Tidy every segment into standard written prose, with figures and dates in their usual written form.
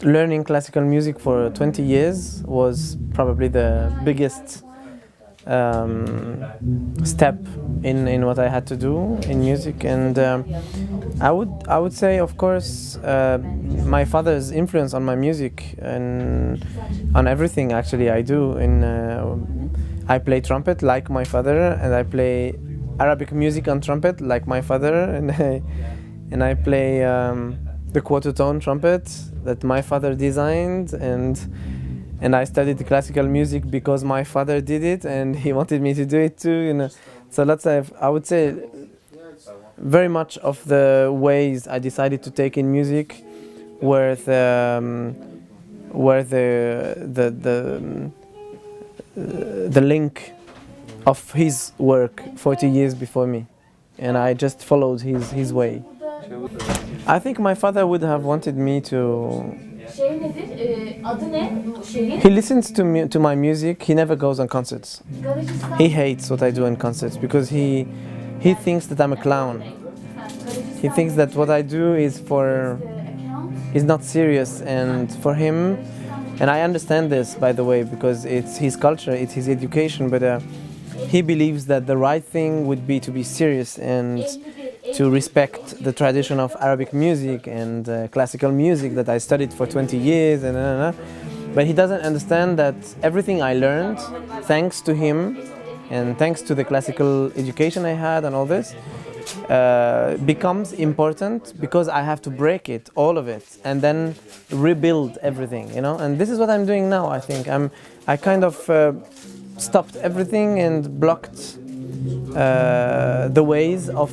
learning classical music for 20 years was probably the biggest step in what I had to do in music, and I would say, of course, my father's influence on my music and on everything actually I do. I play trumpet like my father, and I play Arabic music on trumpet like my father, and I play the quarter tone trumpet that my father designed, and I studied classical music because my father did it and he wanted me to do it too, you know. So I would say very much of the ways I decided to take in music were the link of his work 40 years before me, and I just followed his way. I think my father would have wanted me to. He listens to my music. He never goes on concerts. He hates what I do in concerts because he thinks that I'm a clown. He thinks that what I do is not serious, and for him, and I understand this, by the way, because it's his culture, it's his education, but he believes that the right thing would be to be serious and to respect the tradition of Arabic music and classical music that I studied for 20 years, but he doesn't understand that everything I learned, thanks to him and thanks to the classical education I had and all this, becomes important because I have to break it, all of it, and then rebuild everything, you know. And this is what I'm doing now. I think I kind of stopped everything and blocked the ways of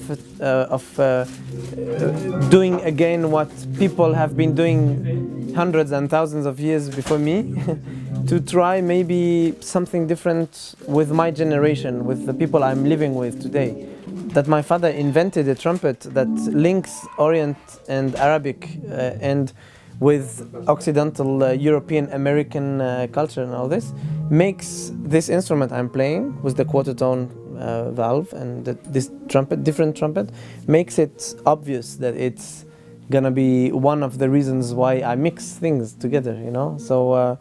doing again what people have been doing hundreds and thousands of years before me, to try maybe something different with my generation, with the people I'm living with today. That my father invented a trumpet that links Orient and Arabic and with Occidental European American culture and all this, makes this instrument I'm playing with the quarter tone valve and this trumpet, different trumpet, makes it obvious that it's gonna be one of the reasons why I mix things together, you know. So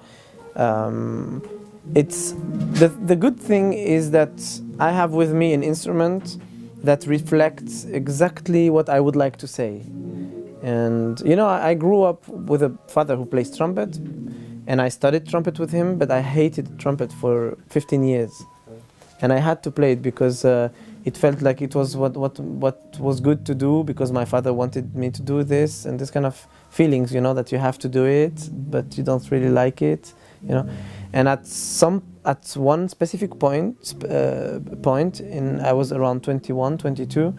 it's the good thing is that I have with me an instrument that reflects exactly what I would like to say. And you know, I grew up with a father who plays trumpet, and I studied trumpet with him, but I hated trumpet for 15 years. And I had to play it because it felt like it was what was good to do, because my father wanted me to do this, and this kind of feelings, you know, that you have to do it, but you don't really like it, you know. And at one specific point I was around 21, 22,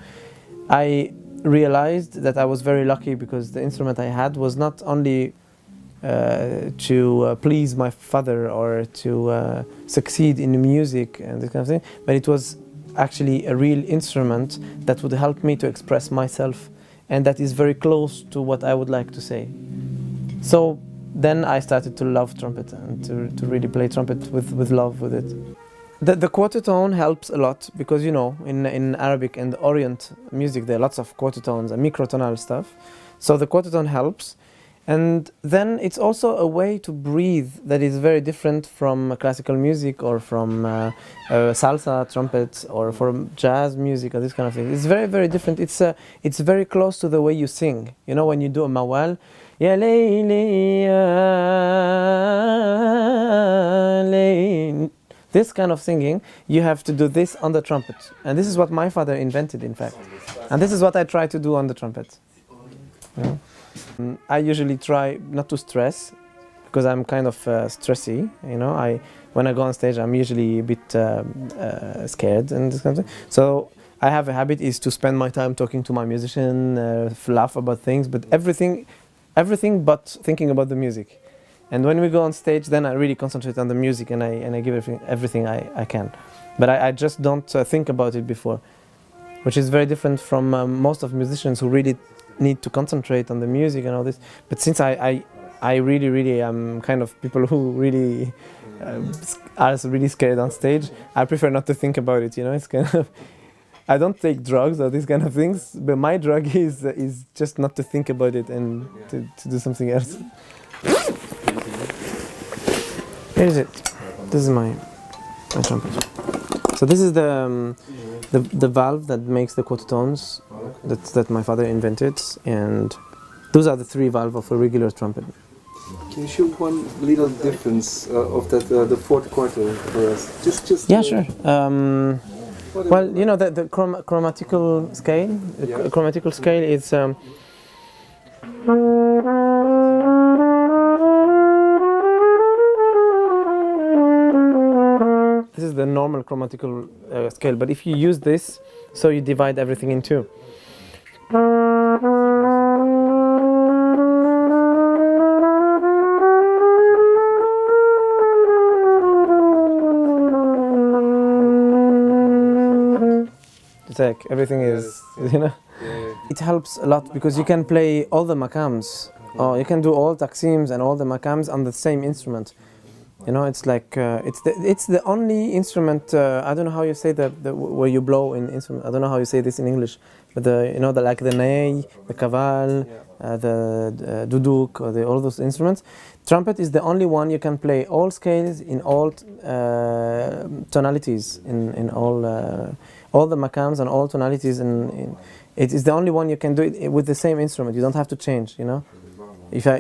I realized that I was very lucky because the instrument I had was not only to please my father or to succeed in music and this kind of thing, but it was actually a real instrument that would help me to express myself, and that is very close to what I would like to say. So then I started to love trumpet and to really play trumpet with love with it. The quarter tone helps a lot because, you know, in Arabic and Orient music there are lots of quarter tones and microtonal stuff. So the quarter tone helps. And then it's also a way to breathe that is very different from classical music or from salsa trumpet or from jazz music or this kind of thing. It's very, very different. It's very close to the way you sing. You know, when you do a mawal, ya layli ya layli, this kind of singing, you have to do this on the trumpet. And this is what my father invented, in fact. And this is what I try to do on the trumpet. Yeah. I usually try not to stress, because I'm kind of stressy, you know. When I go on stage, I'm usually a bit scared and this kind of thing. So I have a habit is to spend my time talking to my musician, laugh about things, but everything but thinking about the music. And when we go on stage, then I really concentrate on the music and I give everything I can. But I just don't think about it before, which is very different from most of musicians who really need to concentrate on the music and all this. But since I really am kind of people who really are really scared on stage, I prefer not to think about it, you know. It's kind of, I don't take drugs or these kind of things, but my drug is just not to think about it and to do something else. Here is it. This is my trumpet. So this is the valve that makes the quarter tones that my father invented, and those are the three valves of a regular trumpet. Can you show one little difference of that the fourth quarter for us? Just Yeah, sure. Well, you know the chromatical scale. The chromatical scale is. This is the normal chromatical scale, but if you use this, so you divide everything in two. It's like everything is, you know. It helps a lot because you can play all the makams, or you can do all taksims and all the makams on the same instrument. You know, it's like it's the only instrument. I don't know how you say the where you blow in instrument. I don't know how you say this in English, but like the ney, the kaval, the duduk, or all those instruments. Trumpet is the only one you can play all scales in all tonalities in all the makams and all tonalities. It is the only one you can do it with the same instrument. You don't have to change. You know, if I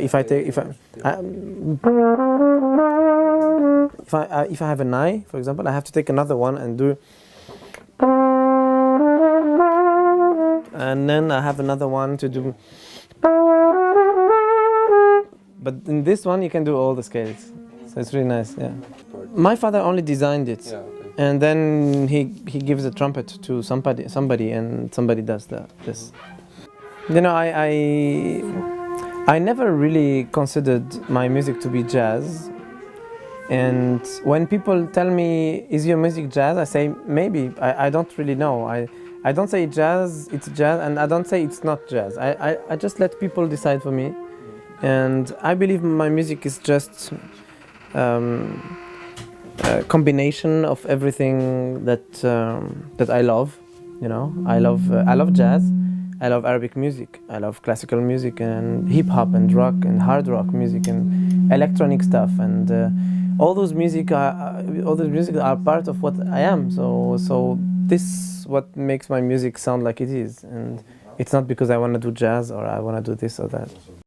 have a nai, for example, I have to take another one and do, and then I have another one to do. But in this one, you can do all the scales, so it's really nice. Yeah. My father only designed it, and then he gives a trumpet to somebody, and somebody does this. You know, I never really considered my music to be jazz. And when people tell me, is your music jazz? I say, maybe. I don't really know. I don't say jazz, it's jazz, and I don't say it's not jazz. I just let people decide for me. And I believe my music is just a combination of everything that I love. You know, I love jazz. I love Arabic music. I love classical music and hip hop and rock and hard rock music and electronic stuff, and all those music are part of what I am. So this is what makes my music sound like it is, and it's not because I want to do jazz or I want to do this or that.